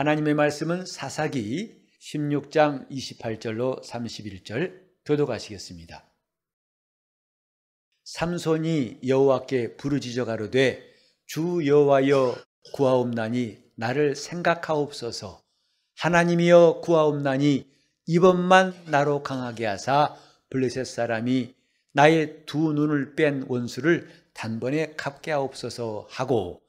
하나님의 말씀은 사사기 16장 28절로 31절 교독하시겠습니다. 삼손이 여호와께 부르짖어 가로되 주 여호와여 구하옵나니 나를 생각하옵소서. 하나님이여 구하옵나니 이번만 나로 강하게 하사 블레셋 사람이 나의 두 눈을 뺀 원수를 단번에 갚게 하옵소서 하고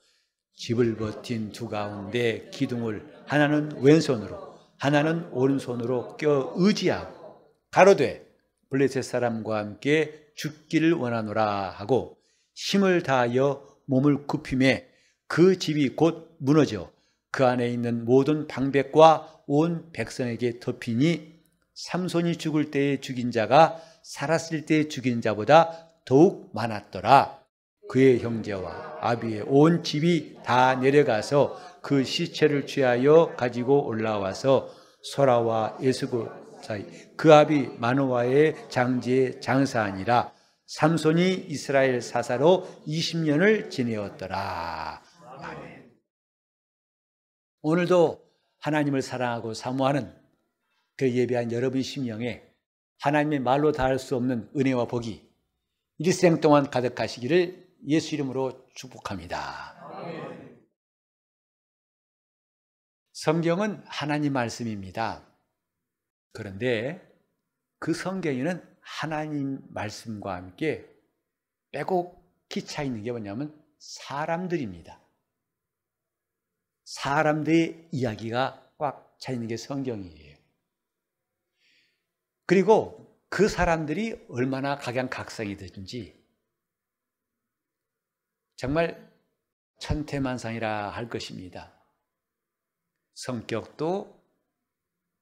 집을 버틴 두 가운데 기둥을 하나는 왼손으로 하나는 오른손으로 껴 의지하고 가로되 블레셋 사람과 함께 죽기를 원하노라 하고 힘을 다하여 몸을 굽히매 그 집이 곧 무너져 그 안에 있는 모든 방백과 온 백성에게 덮이니 삼손이 죽을 때에 죽인 자가 살았을 때에 죽인 자보다 더욱 많았더라. 그의 형제와 아비의 온 집이 다 내려가서 그 시체를 취하여 가지고 올라와서 소라와 에스고 사이 그 아비 마노아의 장지에 장사하니라. 삼손이 이스라엘 사사로 20년을 지내었더라. 아멘. 오늘도 하나님을 사랑하고 사모하는 그 예배한 여러분 심령에 하나님의 말로 다할 수 없는 은혜와 복이 일생 동안 가득하시기를 예수 이름으로 축복합니다. 아멘. 성경은 하나님 말씀입니다. 그런데 그 성경에는 하나님 말씀과 함께 빼곡히 차 있는 게 뭐냐면 사람들입니다. 사람들의 이야기가 꽉 차 있는 게 성경이에요. 그리고 그 사람들이 얼마나 각양각색이든지 정말 천태만상이라 할 것입니다. 성격도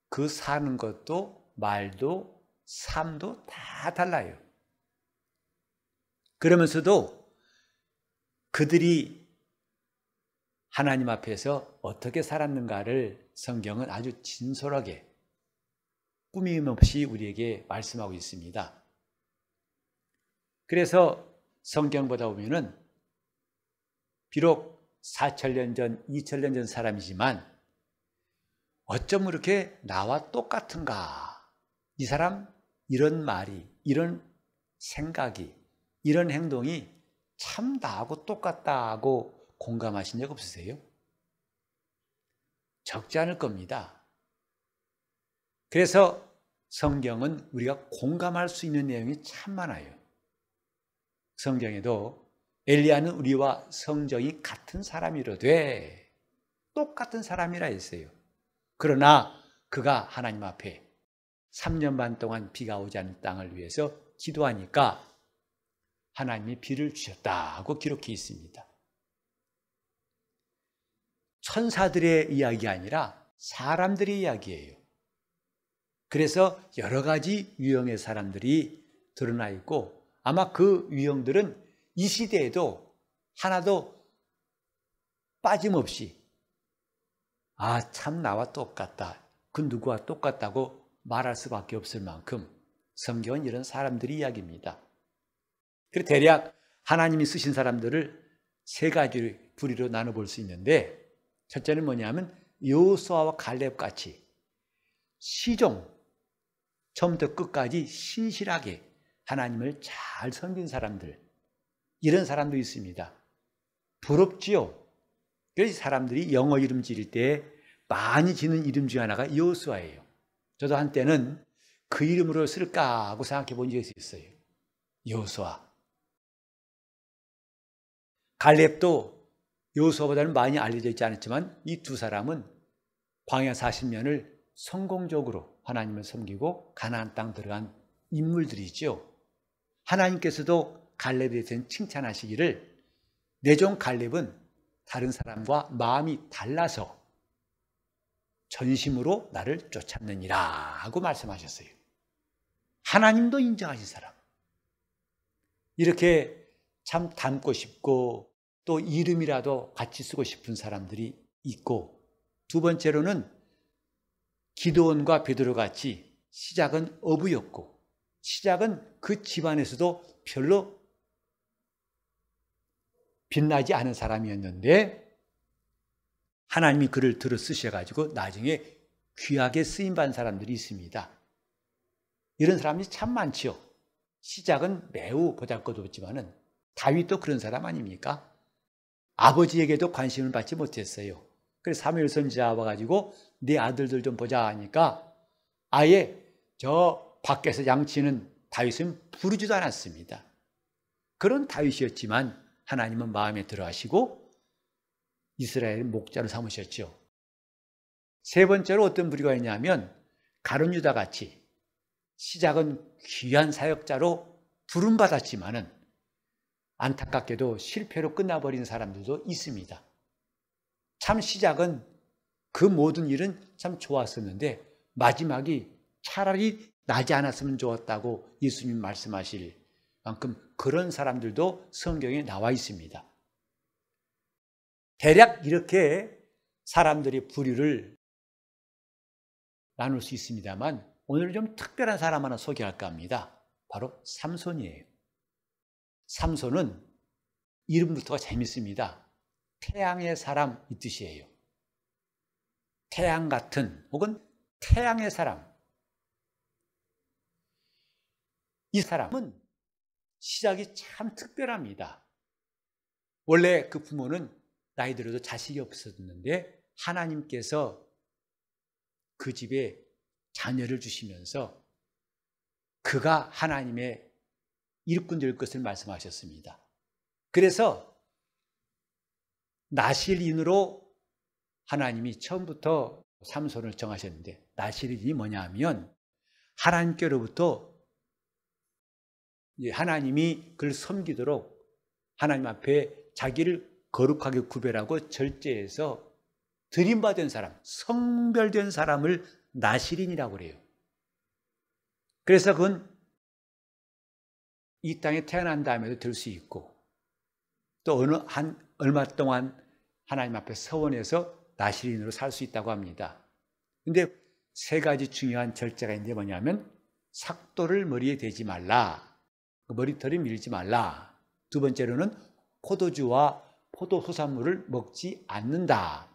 그 사는 것도 말도 삶도 다 달라요. 그러면서도 그들이 하나님 앞에서 어떻게 살았는가를 성경은 아주 진솔하게 꾸밈 없이 우리에게 말씀하고 있습니다. 그래서 성경 보다 보면은 비록 4,000년 전, 2,000년 전 사람이지만 어쩜 그렇게 나와 똑같은가? 이 사람 이런 말이, 이런 생각이, 이런 행동이 참 나하고 똑같다 하고 공감하신 적 없으세요? 적지 않을 겁니다. 그래서 성경은 우리가 공감할 수 있는 내용이 참 많아요. 성경에도 엘리야는 우리와 성정이 같은 사람이로되 똑같은 사람이라 했어요. 그러나 그가 하나님 앞에 3년 반 동안 비가 오지 않는 땅을 위해서 기도하니까 하나님이 비를 주셨다고 기록해 있습니다. 천사들의 이야기 아니라 사람들의 이야기예요. 그래서 여러 가지 유형의 사람들이 드러나 있고 아마 그 유형들은 이 시대에도 하나도 빠짐없이 아, 참 나와 똑같다. 그 누구와 똑같다고 말할 수밖에 없을 만큼 성경은 이런 사람들의 이야기입니다. 그리고 대략 하나님이 쓰신 사람들을 세 가지 부류로 나눠볼 수 있는데 첫째는 뭐냐면 여호수아와 갈렙 같이 시종 처음부터 끝까지 신실하게 하나님을 잘 섬긴 사람들, 이런 사람도 있습니다. 부럽지요. 그래서 사람들이 영어 이름 지을 때 많이 지는 이름 중 하나가 여호수아예요. 저도 한때는 그 이름으로 쓸까 하고 생각해 본 적이 있어요. 여호수아. 갈렙도 여호수아보다는 많이 알려져 있지 않았지만 이 두 사람은 광야 40년을 성공적으로 하나님을 섬기고 가나안 땅 들어간 인물들이죠. 하나님께서도 갈렙에 대해서는 칭찬하시기를 내 종 갈렙은 다른 사람과 마음이 달라서 전심으로 나를 쫓았느니라 하고 말씀하셨어요. 하나님도 인정하신 사람. 이렇게 참 닮고 싶고 또 이름이라도 같이 쓰고 싶은 사람들이 있고, 두 번째로는 기드온과 베드로 같이 시작은 어부였고 시작은 그 집안에서도 별로 빛나지 않은 사람이었는데 하나님이 그를 들어 쓰셔가지고 나중에 귀하게 쓰임받은 사람들이 있습니다. 이런 사람이 참 많지요. 시작은 매우 보잘것없지만은 다윗도 그런 사람 아닙니까? 아버지에게도 관심을 받지 못했어요. 그래서 사무엘 선지자 와가지고 네 아들들 좀 보자 하니까 아예 저 밖에서 양치는 다윗은 부르지도 않았습니다. 그런 다윗이었지만 하나님은 마음에 들어하시고 이스라엘 목자로 삼으셨죠. 세 번째로 어떤 부류가 있냐면 가룟 유다 같이 시작은 귀한 사역자로 부름받았지만은 안타깝게도 실패로 끝나버린 사람들도 있습니다. 참 시작은 그 모든 일은 참 좋았었는데 마지막이 차라리 나지 않았으면 좋았다고 예수님 말씀하실 만큼 그런 사람들도 성경에 나와 있습니다. 대략 이렇게 사람들의 부류를 나눌 수 있습니다만 오늘 좀 특별한 사람 하나 소개할까 합니다. 바로 삼손이에요. 삼손은 이름부터가 재밌습니다. 태양의 사람 이 뜻이에요. 태양 같은 혹은 태양의 사람. 이 사람은 시작이 참 특별합니다. 원래 그 부모는 나이 들어도 자식이 없었는데 하나님께서 그 집에 자녀를 주시면서 그가 하나님의 일꾼 될 것을 말씀하셨습니다. 그래서 나실인으로 하나님이 처음부터 삼손을 정하셨는데 나실인이 뭐냐 하면 하나님께로부터 하나님이 그를 섬기도록 하나님 앞에 자기를 거룩하게 구별하고 절제해서 드림받은 사람, 성별된 사람을 나실인이라고 그래요. 그래서 그건 이 땅에 태어난 다음에도 될 수 있고 또 얼마 동안 하나님 앞에 서원해서 나실인으로 살 수 있다고 합니다. 근데 세 가지 중요한 절제가 있는데 뭐냐면 삭도를 머리에 대지 말라. 머리털을 밀지 말라. 두 번째로는 포도주와 포도소산물을 먹지 않는다.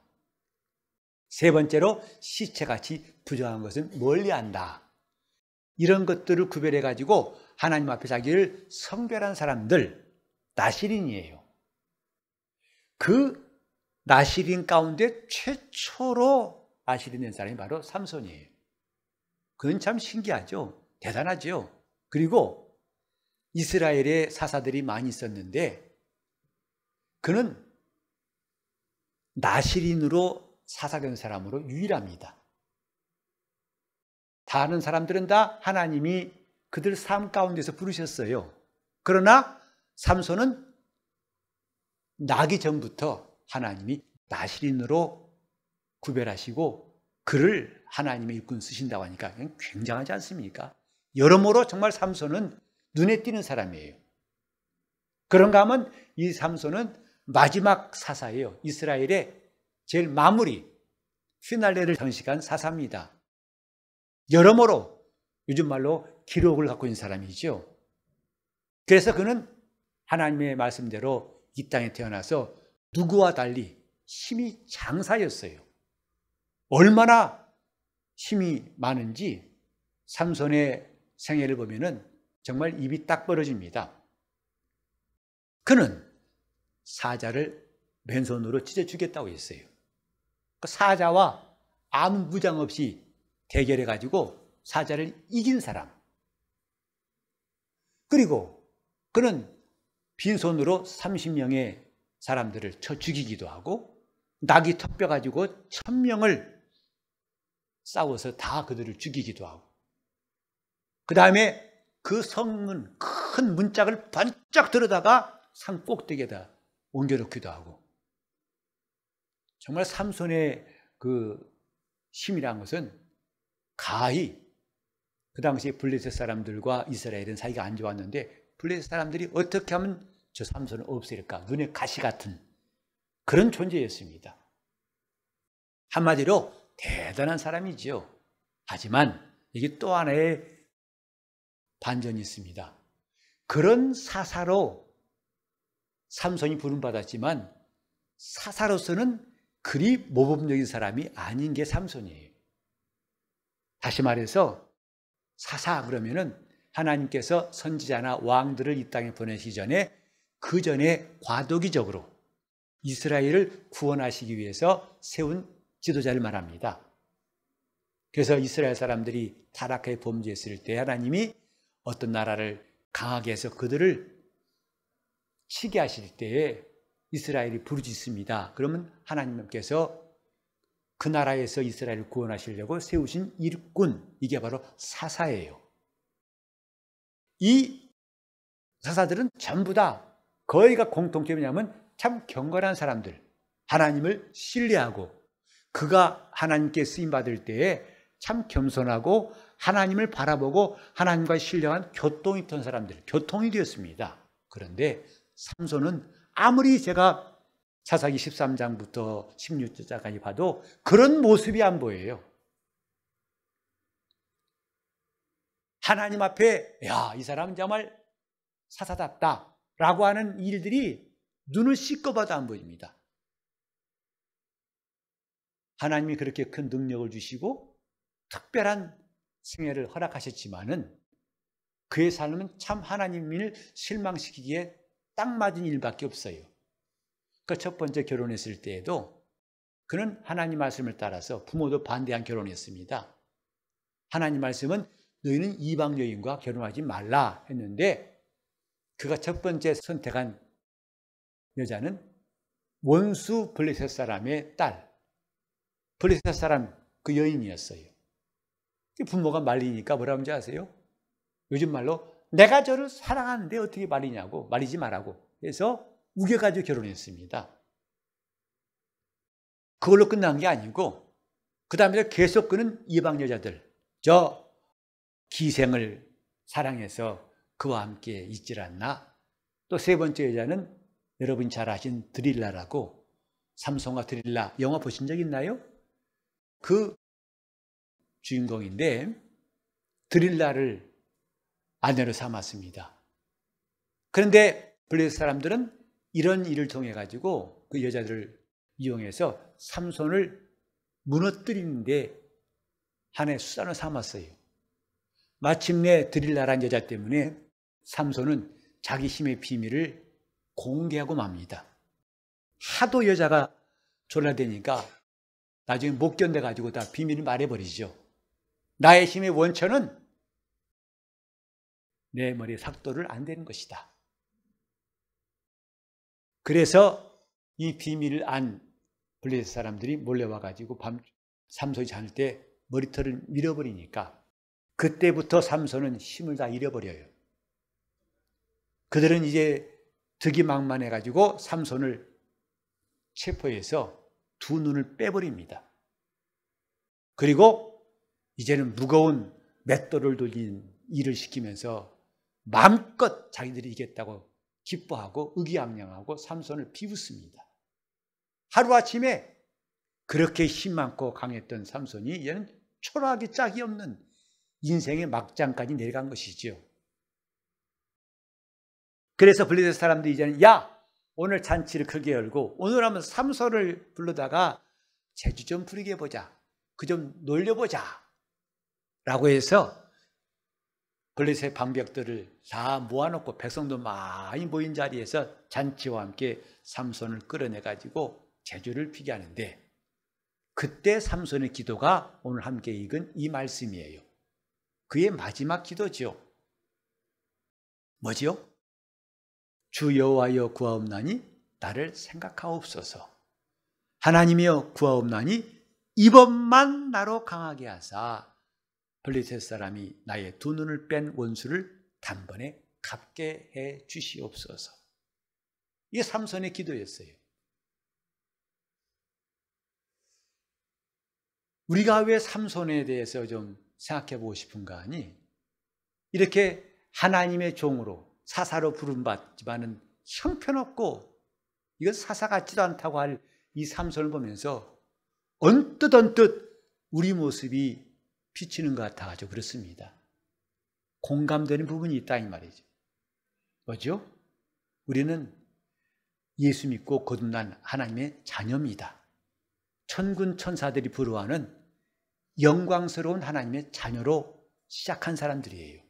세 번째로 시체같이 부정한 것은 멀리한다. 이런 것들을 구별해가지고 하나님 앞에 자기를 성별한 사람들, 나실인이에요. 그 나실인 가운데 최초로 나실인 된 사람이 바로 삼손이에요. 그건 참 신기하죠. 대단하죠. 그리고 이스라엘에 사사들이 많이 있었는데 그는 나실인으로 사사된 사람으로 유일합니다. 다른 사람들은 다 하나님이 그들 삶 가운데서 부르셨어요. 그러나 삼손은 나기 전부터 하나님이 나실인으로 구별하시고 그를 하나님의 일꾼 쓰신다고 하니까 그냥 굉장하지 않습니까? 여러모로 정말 삼손은 눈에 띄는 사람이에요. 그런가 하면 이 삼손은 마지막 사사예요. 이스라엘의 제일 마무리, 피날레를 장식한 사사입니다. 여러모로 요즘 말로 기록을 갖고 있는 사람이죠. 그래서 그는 하나님의 말씀대로 이 땅에 태어나서 누구와 달리 힘이 장사였어요. 얼마나 힘이 많은지 삼손의 생애를 보면은 정말 입이 딱 벌어집니다. 그는 사자를 맨손으로 찢어 주겠다고 했어요. 그 사자와 아무 무장 없이 대결해가지고 사자를 이긴 사람. 그리고 그는 빈손으로 30명의 사람들을 쳐 죽이기도 하고 낙이 턱뼈 가지고 1000명을 싸워서 다 그들을 죽이기도 하고 그 다음에 그 성문 큰 문짝을 반짝 들여다가 산 꼭대기에다 옮겨놓기도 하고 정말 삼손의 그 힘이란 것은 가히 그 당시에 블레셋 사람들과 이스라엘은 사이가 안 좋았는데 블레셋 사람들이 어떻게 하면 저 삼손을 없앨까? 눈에 가시 같은 그런 존재였습니다. 한마디로 대단한 사람이지요. 하지만 이게 또 하나의 반전이 있습니다. 그런 사사로 삼손이 부름받았지만 사사로서는 그리 모범적인 사람이 아닌 게 삼손이에요. 다시 말해서 사사 그러면은 하나님께서 선지자나 왕들을 이 땅에 보내시기 전에 그 전에 과도기적으로 이스라엘을 구원하시기 위해서 세운 지도자를 말합니다. 그래서 이스라엘 사람들이 타락하여 범죄했을 때 하나님이 어떤 나라를 강하게 해서 그들을 치게 하실 때에 이스라엘이 부르짖습니다. 그러면 하나님께서 그 나라에서 이스라엘을 구원하시려고 세우신 일꾼, 이게 바로 사사예요. 이 사사들은 전부 다 거의가 공통점이 뭐냐면 참 경건한 사람들, 하나님을 신뢰하고 그가 하나님께 쓰임받을 때에 참 겸손하고 하나님을 바라보고 하나님과 신령한 교통이 있던 사람들, 교통이 되었습니다. 그런데 삼손은 아무리 제가 사사기 13장부터 16절까지 봐도 그런 모습이 안 보여요. 하나님 앞에 야, 이 사람은 정말 사사답다 라고 하는 일들이 눈을 씻고봐도 안 보입니다. 하나님이 그렇게 큰 능력을 주시고 특별한 생애를 허락하셨지만은 그의 삶은 참 하나님을 실망시키기에 딱 맞은 일밖에 없어요. 그 첫 번째 결혼했을 때에도 그는 하나님 말씀을 따라서 부모도 반대한 결혼했습니다. 하나님 말씀은 너희는 이방 여인과 결혼하지 말라 했는데 그가 첫 번째 선택한 여자는 원수 블레셋 사람의 딸, 블레셋 사람 그 여인이었어요. 부모가 말리니까 뭐라고 하는지 아세요? 요즘 말로 내가 저를 사랑하는데 어떻게 말리냐고, 말리지 말라고 해서 우겨가지고 결혼했습니다. 그걸로 끝난 게 아니고 그 다음에 계속 그는 이방 여자들, 저 기생을 사랑해서 그와 함께 있질 않나. 또 세 번째 여자는 여러분이 잘 아신 드릴라라고, 삼손과 드릴라 영화 보신 적 있나요? 그 주인공인데 드릴라를 아내로 삼았습니다. 그런데 블레셋 사람들은 이런 일을 통해 가지고 그 여자들을 이용해서 삼손을 무너뜨리는데 하나의 수단을 삼았어요. 마침내 드릴라란 여자 때문에 삼손은 자기 힘의 비밀을 공개하고 맙니다. 하도 여자가 졸라대니까 나중에 못 견뎌가지고 다 비밀을 말해버리죠. 나의 힘의 원천은 내 머리에 삭도를 안 되는 것이다. 그래서 이 비밀을 안 블레셋 사람들이 몰려와가지고 밤 삼손이 자는 때 머리털을 밀어버리니까 그때부터 삼손은 힘을 다 잃어버려요. 그들은 이제 득이 망만해가지고 삼손을 체포해서 두 눈을 빼버립니다. 그리고 이제는 무거운 맷돌을 돌린 일을 시키면서 마음껏 자기들이 이겼다고 기뻐하고 의기양양하고 삼손을 비웃습니다. 하루아침에 그렇게 힘 많고 강했던 삼손이 이제는 초라하기 짝이 없는 인생의 막장까지 내려간 것이지요. 그래서 블레셋 사람들이 이제는 야, 오늘 잔치를 크게 열고 오늘 하면 삼손을 불러다가 재주 좀 부리게 해보자, 그 좀 놀려보자 라고 해서 블레셋 방백들을 다 모아놓고 백성도 많이 모인 자리에서 잔치와 함께 삼손을 끌어내가지고 재주를 피게 하는데 그때 삼손의 기도가 오늘 함께 읽은 이 말씀이에요. 그의 마지막 기도죠. 뭐지요? 주 여호와여 구하옵나니 나를 생각하옵소서. 하나님이여 구하옵나니 이번만 나로 강하게 하사 블레셋 사람이 나의 두 눈을 뺀 원수를 단번에 갚게 해 주시옵소서. 이게 삼손의 기도였어요. 우리가 왜 삼손에 대해서 좀 생각해 보고 싶은가 하니 이렇게 하나님의 종으로 사사로 부름받지만은 형편없고 이건 사사 같지도 않다고 할 이 삼손을 보면서 언뜻 우리 모습이 비치는 것 같아가지고 그렇습니다. 공감되는 부분이 있다 이 말이죠. 뭐죠? 우리는 예수 믿고 거듭난 하나님의 자녀입니다. 천군 천사들이 부러워하는 영광스러운 하나님의 자녀로 시작한 사람들이에요.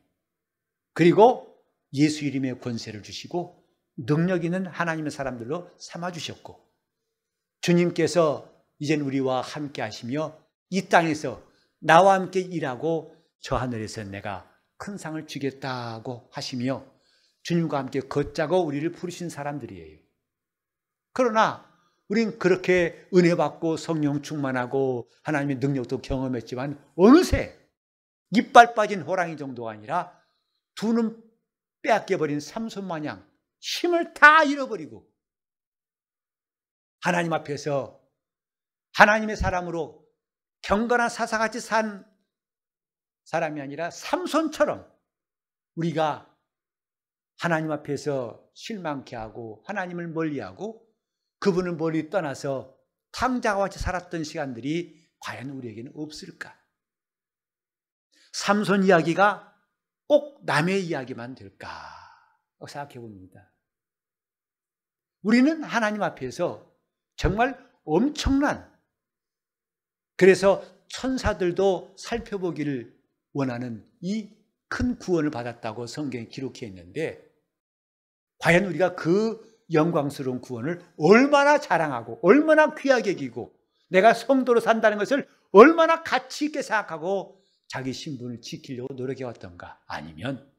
그리고 예수 이름의 권세를 주시고 능력 있는 하나님의 사람들로 삼아주셨고, 주님께서 이젠 우리와 함께 하시며 이 땅에서 나와 함께 일하고 저 하늘에서 내가 큰 상을 주겠다고 하시며 주님과 함께 걷자고 우리를 부르신 사람들이에요. 그러나 우린 그렇게 은혜 받고 성령 충만하고 하나님의 능력도 경험했지만 어느새 이빨 빠진 호랑이 정도가 아니라 두 눈 빼앗겨버린 삼손 마냥 힘을 다 잃어버리고 하나님 앞에서 하나님의 사람으로 경건한 사사같이 산 사람이 아니라 삼손처럼 우리가 하나님 앞에서 실망케 하고 하나님을 멀리하고 그분을 멀리 떠나서 탕자와 같이 살았던 시간들이 과연 우리에게는 없을까? 삼손 이야기가 꼭 남의 이야기만 될까 생각해 봅니다. 우리는 하나님 앞에서 정말 엄청난, 그래서 천사들도 살펴보기를 원하는 이 큰 구원을 받았다고 성경에 기록해 있는데, 과연 우리가 그 영광스러운 구원을 얼마나 자랑하고 얼마나 귀하게 여기고 내가 성도로 산다는 것을 얼마나 가치 있게 생각하고 자기 신분을 지키려고 노력해왔던가? 아니면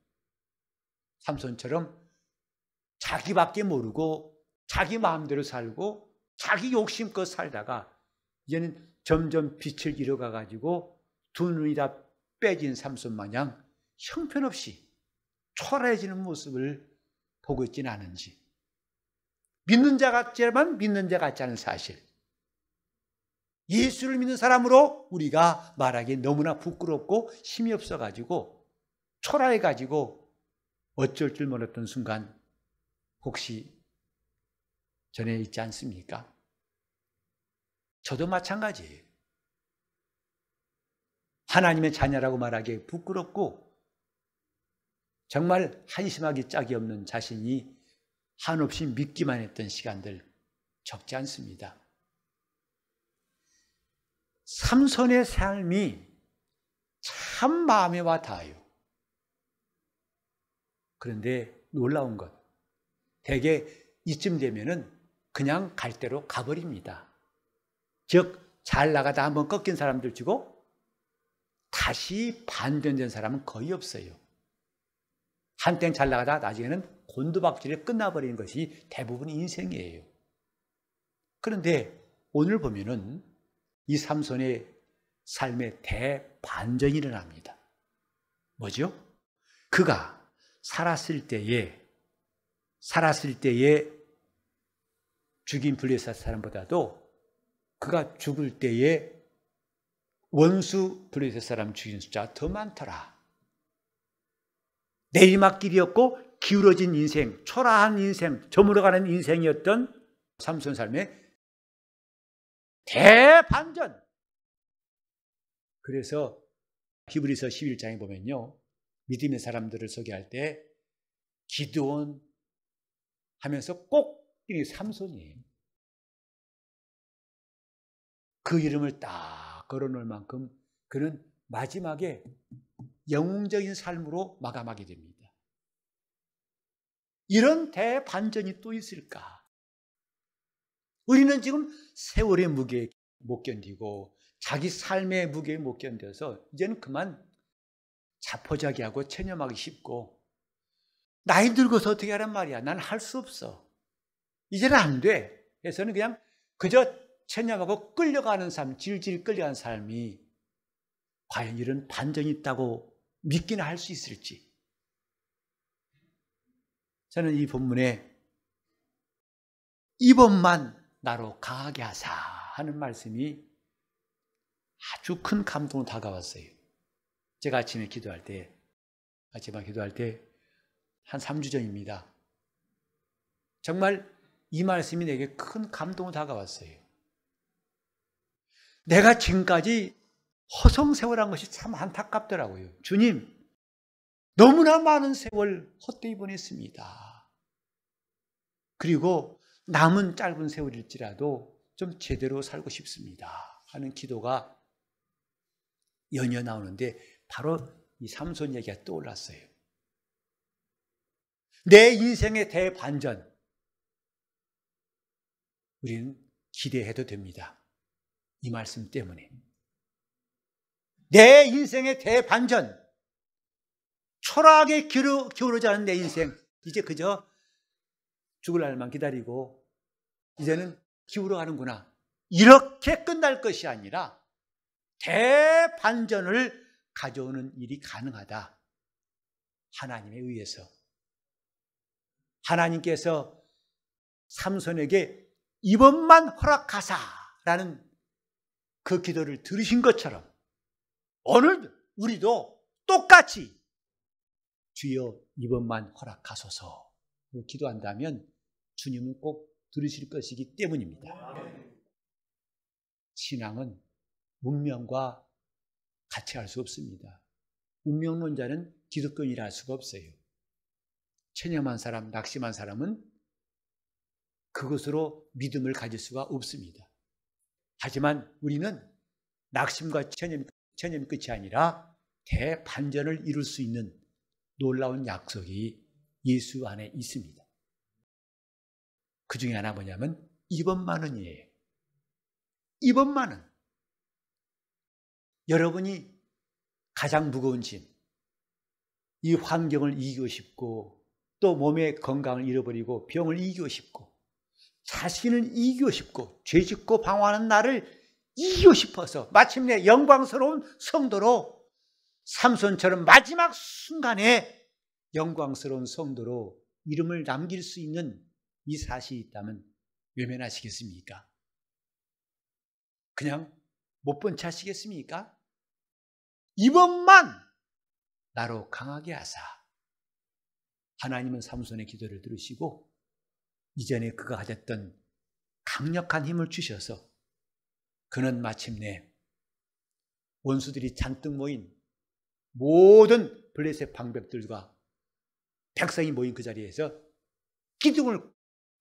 삼손처럼 자기밖에 모르고 자기 마음대로 살고 자기 욕심껏 살다가 이제는 점점 빛을 잃어가가지고 두 눈이 다 빼진 삼손 마냥 형편없이 초라해지는 모습을 보고 있지는 않은지, 믿는 자 같지만 믿는 자 같지 않은 사실, 예수를 믿는 사람으로 우리가 말하기 너무나 부끄럽고 힘이 없어가지고 초라해가지고 어쩔 줄 몰랐던 순간 혹시 전에 있지 않습니까? 저도 마찬가지예요. 하나님의 자녀라고 말하기에 부끄럽고 정말 한심하기 짝이 없는 자신이 한없이 믿기만 했던 시간들 적지 않습니다. 삼손의 삶이 참 마음에 와 닿아요. 그런데 놀라운 것, 대개 이쯤 되면은 그냥 갈 대로 가버립니다. 즉, 잘 나가다 한번 꺾인 사람들 치고 다시 반전된 사람은 거의 없어요. 한땐 잘 나가다 나중에는 곤두박질에 끝나버리는 것이 대부분 인생이에요. 그런데 오늘 보면은 이 삼손의 삶에 대반전이 일어납니다. 뭐죠? 그가 살았을 때에 죽인 블레셋 사람보다도 그가 죽을 때에 원수 블레셋 사람 죽인 숫자가 더 많더라. 내리막길이었고 기울어진 인생, 초라한 인생, 저물어가는 인생이었던 삼손 삶의 대반전. 그래서 히브리서 11장에 보면요, 믿음의 사람들을 소개할 때 기드온 하면서 꼭 이 삼손이에요. 그 이름을 딱 걸어놓을 만큼 그는 마지막에 영웅적인 삶으로 마감하게 됩니다. 이런 대반전이 또 있을까? 우리는 지금 세월의 무게 못 견디고 자기 삶의 무게 못 견뎌서 이제는 그만 자포자기하고 체념하기 쉽고, 나이 들고서 어떻게 하란 말이야, 난 할 수 없어, 이제는 안 돼 해서는 그냥 그저 체념하고 끌려가는 삶, 질질 끌려가는 삶이 과연 이런 반전이 있다고 믿기는 할 수 있을지. 저는 이 본문에 이번만 나로 강하게 하사 하는 말씀이 아주 큰 감동으로 다가왔어요. 제가 아침에 기도할 때 한 3주 전입니다. 정말 이 말씀이 내게 큰 감동으로 다가왔어요. 내가 지금까지 허송세월한 것이 참 안타깝더라고요. 주님, 너무나 많은 세월 헛되이 보냈습니다. 그리고 남은 짧은 세월일지라도 좀 제대로 살고 싶습니다 하는 기도가 연이어 나오는데 바로 이 삼손 얘기가 떠올랐어요. 내 인생의 대반전, 우리는 기대해도 됩니다. 이 말씀 때문에. 내 인생의 대반전, 초라하게 기울어져 가는 내 인생, 이제 그저 죽을 날만 기다리고 이제는 기울어가는구나, 이렇게 끝날 것이 아니라 대반전을 가져오는 일이 가능하다. 하나님에 의해서. 하나님께서 삼손에게 이번만 허락하사라는 그 기도를 들으신 것처럼 오늘 우리도 똑같이 주여 이번만 허락하소서 기도한다면 주님은 꼭 들으실 것이기 때문입니다. 신앙은 운명과 같이 할 수 없습니다. 운명론자는 기독교인이라 할 수가 없어요. 체념한 사람, 낙심한 사람은 그것으로 믿음을 가질 수가 없습니다. 하지만 우리는 낙심과 체념이 끝이 아니라 대반전을 이룰 수 있는 놀라운 약속이 예수 안에 있습니다. 그 중에 하나 뭐냐면 이번만은이에요. 이번만은. 여러분이 가장 무거운 짐, 이 환경을 이기고 싶고 또 몸의 건강을 잃어버리고 병을 이기고 싶고 자신을 이기고 싶고 죄짓고 방황하는 나를 이기고 싶어서 마침내 영광스러운 성도로, 삼손처럼 마지막 순간에 영광스러운 성도로 이름을 남길 수 있는 이 사실이 있다면 외면하시겠습니까? 그냥 못 본 채 하시겠습니까? 이번만 나로 강하게 하사. 하나님은 삼손의 기도를 들으시고 이전에 그가 가졌던 강력한 힘을 주셔서 그는 마침내 원수들이 잔뜩 모인 모든 블레셋 방백들과 백성이 모인 그 자리에서 기둥을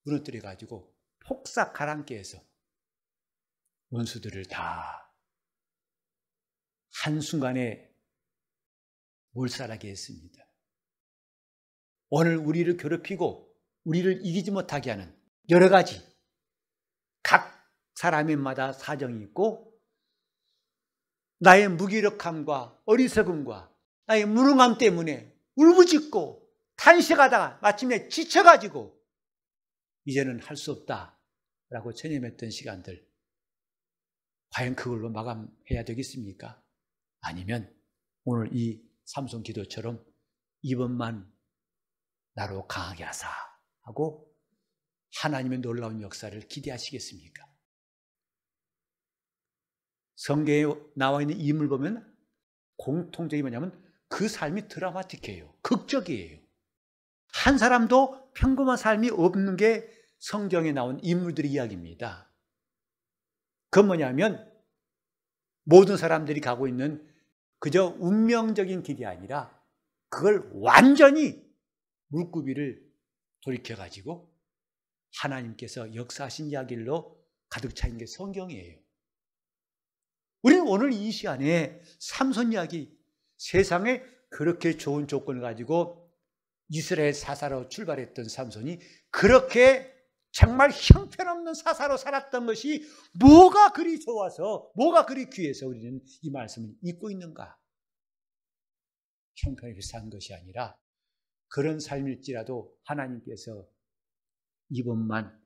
무너뜨려 가지고 폭삭 가랑케 해서 원수들을 다 한순간에 몰살하게 했습니다. 오늘 우리를 괴롭히고 우리를 이기지 못하게 하는 여러 가지 각 사람마다 사정이 있고 나의 무기력함과 어리석음과 나의 무능함 때문에 울부짖고 탄식하다가 마침내 지쳐가지고 이제는 할 수 없다라고 체념했던 시간들, 과연 그걸로 마감해야 되겠습니까? 아니면 오늘 이 삼손 기도처럼 이번만 나로 강하게 하사 하고 하나님의 놀라운 역사를 기대하시겠습니까? 성경에 나와 있는 인물 보면 공통적이 뭐냐면 그 삶이 드라마틱해요. 극적이에요. 한 사람도 평범한 삶이 없는 게 성경에 나온 인물들의 이야기입니다. 그건 뭐냐면 모든 사람들이 가고 있는 그저 운명적인 길이 아니라 그걸 완전히 물구비를 돌이켜가지고 하나님께서 역사하신 이야기로 가득 차 있는 게 성경이에요. 우리는 오늘 이 시간에 삼손 이야기, 세상에 그렇게 좋은 조건을 가지고 이스라엘 사사로 출발했던 삼손이 그렇게 정말 형편없는 사사로 살았던 것이 뭐가 그리 좋아서, 뭐가 그리 귀해서 우리는 이 말씀을 읽고 있는가? 형편이 비싼 것이 아니라 그런 삶일지라도 하나님께서 이번만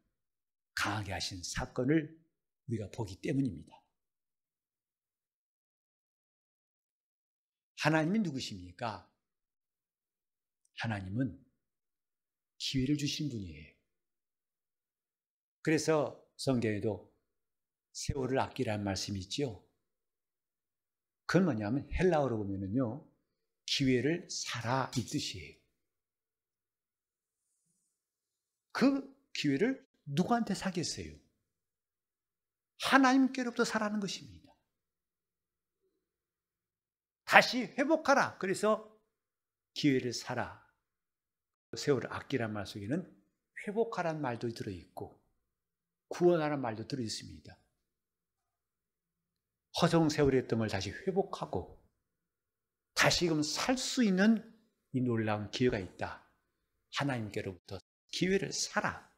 강하게 하신 사건을 우리가 보기 때문입니다. 하나님이 누구십니까? 하나님은 기회를 주신 분이에요. 그래서 성경에도 세월을 아끼라는 말씀이 있죠. 그건 뭐냐면 헬라어로 보면은요, 기회를 사라 이 뜻이에요. 그 기회를 누구한테 사겠어요? 하나님께로부터 사라는 것입니다. 다시 회복하라. 그래서 기회를 사라. 세월을 아끼란 말 속에는 회복하라는 말도 들어있고 구원하는 말도 들어있습니다. 허송세월의 을 다시 회복하고 다시금 살 수 있는 이 놀라운 기회가 있다. 하나님께로부터 기회를 사라.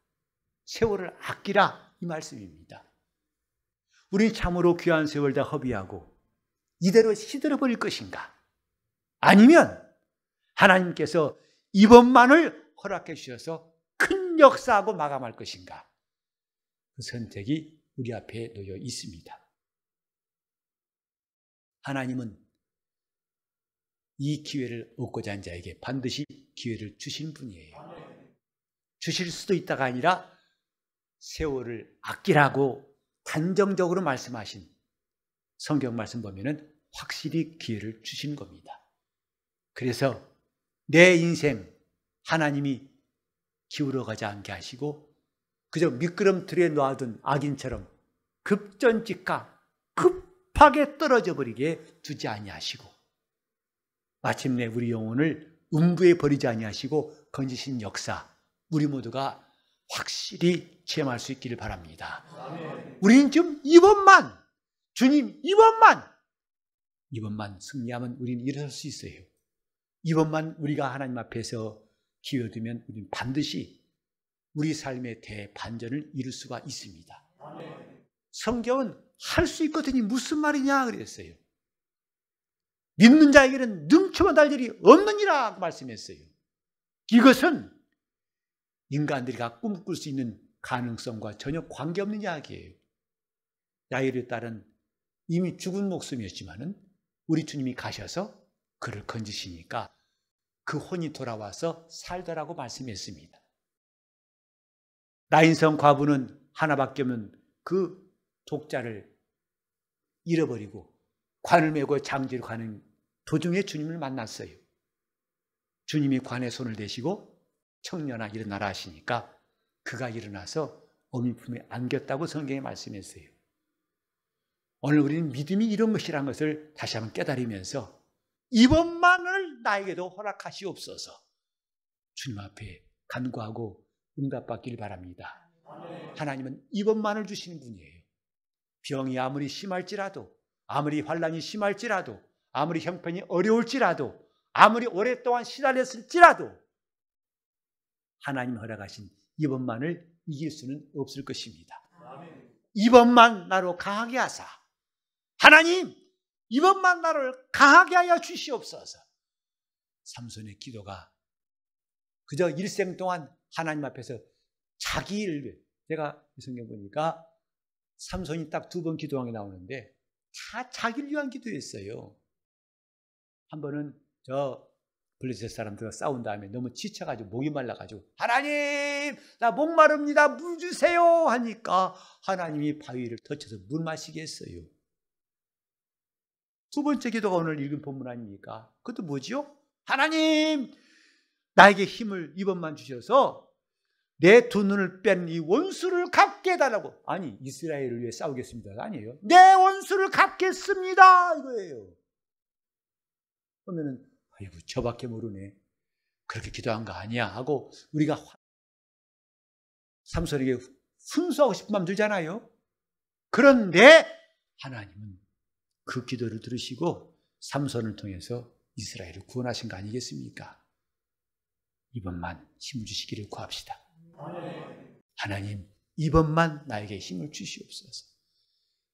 세월을 아끼라. 이 말씀입니다. 우리 참으로 귀한 세월 다 허비하고 이대로 시들어버릴 것인가? 아니면 하나님께서 이번만을 허락해 주셔서 큰 역사하고 마감할 것인가? 그 선택이 우리 앞에 놓여 있습니다. 하나님은 이 기회를 얻고자 하는 자에게 반드시 기회를 주신 분이에요. 주실 수도 있다가 아니라 세월을 아끼라고 단정적으로 말씀하신 성경 말씀 보면은 확실히 기회를 주신 겁니다. 그래서 내 인생 하나님이 기울어가지 않게 하시고 그저 미끄럼틀에 놓아둔 악인처럼 급전직하 급하게 떨어져 버리게 두지 아니하시고 마침내 우리 영혼을 음부에 버리지 아니하시고 건지신 역사 우리 모두가 확실히 체험할 수 있기를 바랍니다. 우리는 지금 이번만 주님 이번만 승리하면 우리는 일어설 수 있어요. 이번만 우리가 하나님 앞에서 기회 얻으면 우리는 반드시 우리 삶의 대반전을 이룰 수가 있습니다. 성경은 할 수 있거든요. 무슨 말이냐 그랬어요. 믿는 자에게는 능초만 달 일이 없느니라 말씀했어요. 이것은 인간들이 꿈꿀 수 있는 가능성과 전혀 관계없는 이야기예요. 야일에 따른 이미 죽은 목숨이었지만은 우리 주님이 가셔서 그를 건지시니까 그 혼이 돌아와서 살더라고 말씀했습니다. 나인성 과부는 하나밖에 없는 그 독자를 잃어버리고 관을 메고 장지로 가는 도중에 주님을 만났어요. 주님이 관에 손을 대시고 청년아 일어나라 하시니까 그가 일어나서 어미 품에 안겼다고 성경에 말씀했어요. 오늘 우리는 믿음이 이런 것이라는 것을 다시 한번 깨달으면서 이번만을 나에게도 허락하시옵소서 주님 앞에 간구하고 응답받길 바랍니다. 하나님은 이번만을 주시는 분이에요. 병이 아무리 심할지라도 아무리 환난이 심할지라도 아무리 형편이 어려울지라도 아무리 오랫동안 시달렸을지라도 하나님 허락하신 이번만을 이길 수는 없을 것입니다. 이번만 나로 강하게 하사 하나님 이번만 나를 강하게 하여 주시옵소서. 삼손의 기도가 그저 일생 동안 하나님 앞에서 자기 일을 위해 제가 이 성경 보니까 삼손이 딱 2번 기도한 게 나오는데 다 자기를 위한 기도였어요. 한 번은 저 블레셋 사람들과 싸운 다음에 너무 지쳐가지고 목이 말라가지고 하나님 나 목마릅니다 물 주세요 하니까 하나님이 바위를 터쳐서 물 마시게 했어요. 2번째 기도가 오늘 읽은 본문 아닙니까? 그것도 뭐지요? 하나님 나에게 힘을 이번만 주셔서 내 2눈을 뺀 이 원수를 갚게 해달라고. 아니 이스라엘을 위해 싸우겠습니다가 아니에요. 내 원수를 갚겠습니다 이거예요. 그러면은 아이고 저밖에 모르네 그렇게 기도한 거 아니야 하고 우리가 삼손에게 훈수하고 싶은 마음 들잖아요. 그런데 하나님은 그 기도를 들으시고 삼손을 통해서 이스라엘을 구원하신 거 아니겠습니까? 이번만 힘을 주시기를 구합시다. 하나님 이번만 나에게 힘을 주시옵소서.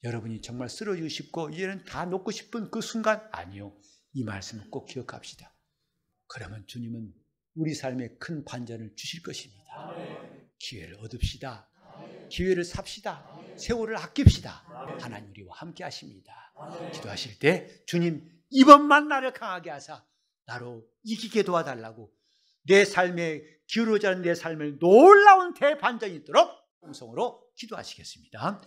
여러분이 정말 쓰러지고 싶고 이제는 다 놓고 싶은 그 순간 아니요. 이 말씀을 꼭 기억합시다. 그러면 주님은 우리 삶에 큰 반전을 주실 것입니다. 기회를 얻읍시다. 기회를 삽시다. 세월을 아낍시다. 하나님 우리와 함께 하십니다. 기도하실 때 주님 이번만 나를 강하게 하사 나로 이기게 도와달라고 내 삶에 기울어져 있는 내 삶을 놀라운 대반전이 있도록 통성으로 기도하시겠습니다.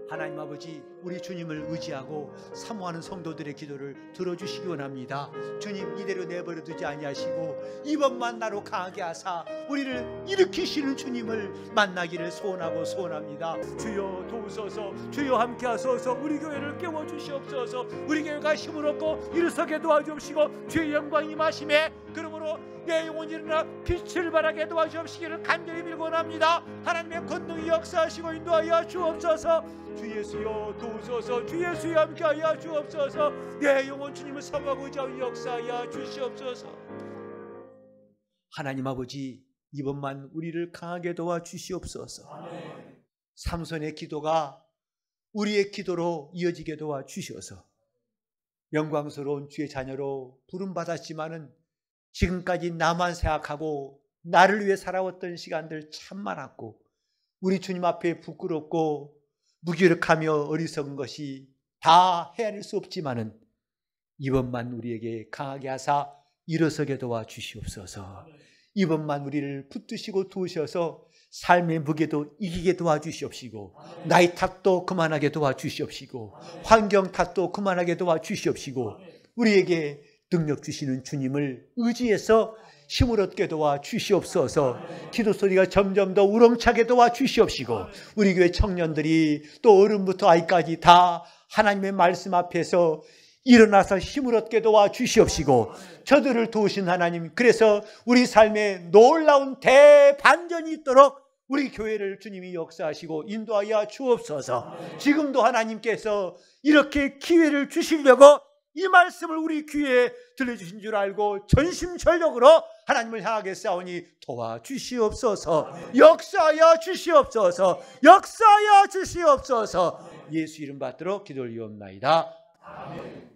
하나님 아버지 우리 주님을 의지하고 사모하는 성도들의 기도를 들어주시기 원합니다. 주님 이대로 내버려 두지 아니하시고 이번만 나로 강하게 하사 우리를 일으키시는 주님을 만나기를 소원합니다. 주여 도우소서. 주여 함께 하소서. 우리 교회를 깨워주시옵소서. 우리 교회가 힘을 얻고 일어서게 도와주옵시고 주의 영광이 임하심에 그러므로 내 영혼이 일어나 빛을 발하게 도와주옵시기를 간절히 빌곤합니다. 하나님의 권능이 역사하시고 인도하여 주옵소서. 주 예수여 도우소서. 주 예수여 함께하여 주옵소서. 내 영혼 주님을 사모하고자 역사하여 주시옵소서. 하나님 아버지, 이번만 우리를 강하게 도와주시옵소서. 아멘. 삼손의 기도가 우리의 기도로 이어지게 도와주셔서 영광스러운 주의 자녀로 부름받았지만은 지금까지 나만 생각하고 나를 위해 살아왔던 시간들 참 많았고 우리 주님 앞에 부끄럽고 무기력하며 어리석은 것이 다 헤아릴 수 없지만은 이번만 우리에게 강하게 하사 일어서게 도와주시옵소서. 이번만 우리를 붙드시고 도우셔서 삶의 무게도 이기게 도와주시옵시고 나의 탓도 그만하게 도와주시옵시고 환경 탓도 그만하게 도와주시옵시고 우리에게 능력 주시는 주님을 의지해서 힘을 얻게 도와주시옵소서. 기도 소리가 점점 더 우렁차게 도와주시옵시고 우리 교회 청년들이 또 어른부터 아이까지 다 하나님의 말씀 앞에서 일어나서 힘을 얻게 도와주시옵시고 저들을 도우신 하나님, 그래서 우리 삶에 놀라운 대반전이 있도록 우리 교회를 주님이 역사하시고 인도하여 주옵소서. 지금도 하나님께서 이렇게 기회를 주시려고 이 말씀을 우리 귀에 들려주신 줄 알고 전심전력으로 하나님을 향하게 싸우니 도와주시옵소서. 역사하여 주시옵소서. 역사하여 주시옵소서. 예수 이름 받들어 기도를 이옵나이다. 아멘.